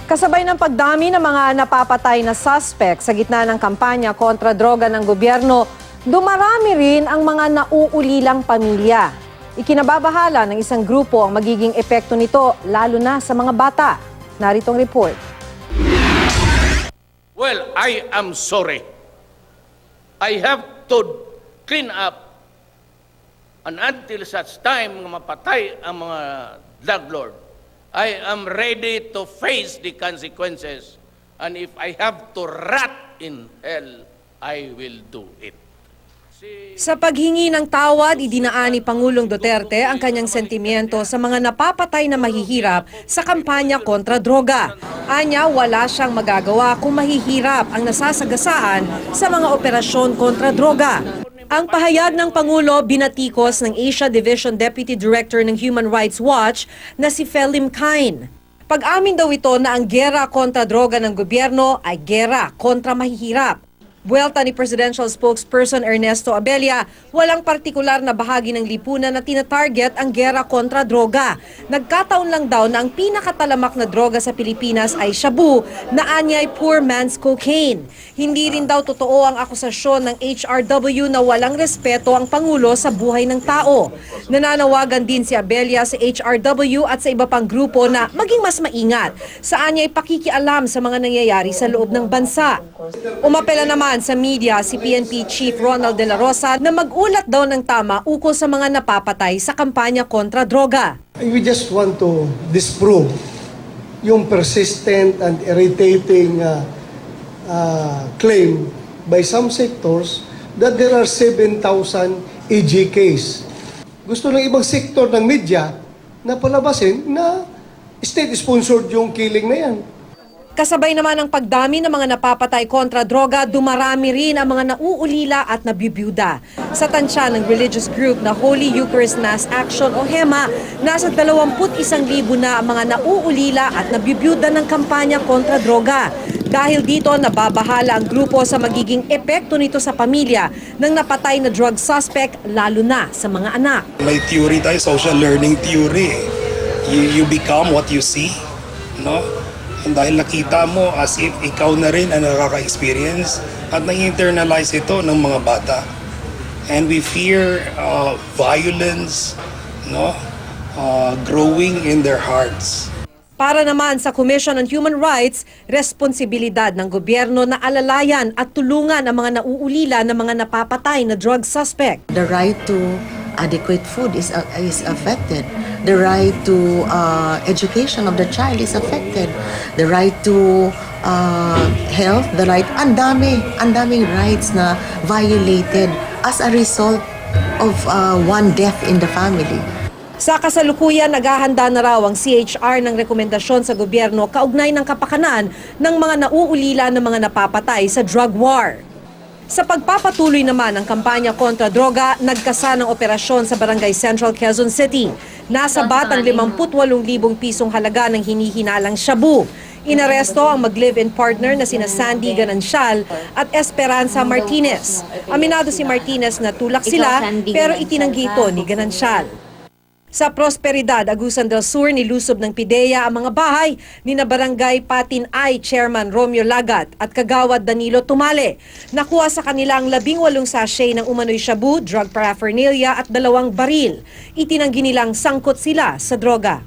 Kasabay ng pagdami ng mga napapatay na suspect sa gitna ng kampanya kontra droga ng gobyerno, dumarami rin ang mga nauulilang pamilya. Ikinababahala ng isang grupo ang magiging epekto nito, lalo na sa mga bata. Naritong report. Well, I am sorry. I have to clean up, and until such time mapatay ang mga drug lord, I am ready to face the consequences, and if I have to rot in hell, I will do it. Sa paghingi ng tawad, idinaan ni Pangulong Duterte ang kanyang sentimiento sa mga napapatay na mahihirap sa kampanya kontra droga. Anya, wala siyang magagawa kung mahihirap ang nasasagasaan sa mga operasyon kontra droga. Ang pahayag ng Pangulo binatikos ng Asia Division Deputy Director ng Human Rights Watch na si Felim Cain. Pag-amin daw ito na ang gera kontra droga ng gobyerno ay gera kontra mahihirap. Buwelta ni Presidential Spokesperson Ernesto Abella, walang partikular na bahagi ng lipunan na tinatarget ang gera kontra droga. Nagkataon lang daw na ang pinakatalamak na droga sa Pilipinas ay shabu, na anyay poor man's cocaine. Hindi rin daw totoo ang akusasyon ng HRW na walang respeto ang Pangulo sa buhay ng tao. Nananawagan din si Abella sa HRW at sa iba pang grupo na maging mas maingat sa anyay pakikialam sa mga nangyayari sa loob ng bansa. Umapela naman sa media si PNP Chief Ronald De La Rosa na mag-ulat daw ng tama ukol sa mga napapatay sa kampanya kontra droga. We just want to disprove yung persistent and irritating claim by some sectors that there are 7,000 EJKs. Gusto ng ibang sektor ng media na palabasin na state-sponsored yung killing na yan. Kasabay naman ang pagdami ng mga napapatay kontra droga, dumarami rin ang mga nauulila at nabibiyuda. Sa tansya ng religious group na Holy Eucharist Mass Action o HEMA, nasa 21,000 na ang mga nauulila at nabibiyuda ng kampanya kontra droga. Dahil dito, nababahala ang grupo sa magiging epekto nito sa pamilya ng napatay na drug suspect, lalo na sa mga anak. May theory tayo, social learning theory. You become what you see, no? Dahil nakita mo as if ikaw na rin ang nakaka-experience at na-internalize ito ng mga bata. And we fear violence, no, growing in their hearts. Para naman sa Commission on Human Rights, responsibilidad ng gobyerno na alalayan at tulungan ang mga nauulila ng mga napapatay na drug suspect. The right to adequate food is affected. The right to education of the child is affected. The right to health, the right, ang daming rights na violated as a result of one death in the family. Sa kasalukuyan, naghahanda na raw ang CHR ng rekomendasyon sa gobyerno kaugnay ng kapakanan ng mga nauulila ng mga napapatay sa drug war. Sa pagpapatuloy naman ng kampanya kontra droga, nagkasa ng operasyon sa Barangay Central, Quezon City. Nasa batang 58,000 pisong halaga ng hinihinalang shabu. Inaresto ang mag-live-in partner na sina Sandy Ganancial at Esperanza Martinez. Aminado si Martinez na tulak sila pero itinanggi ito ni Ganancial. Sa Prosperidad, Agusan del Sur, nilusob ng PIDEA ang mga bahay ni na Barangay Patin Ay Chairman Romeo Lagat at Kagawad Danilo Tumale. Nakuha sa kanila ang 18 sachet ng umano'y shabu, drug paraphernalia at 2 baril. Itinanggi nilang sangkot sila sa droga.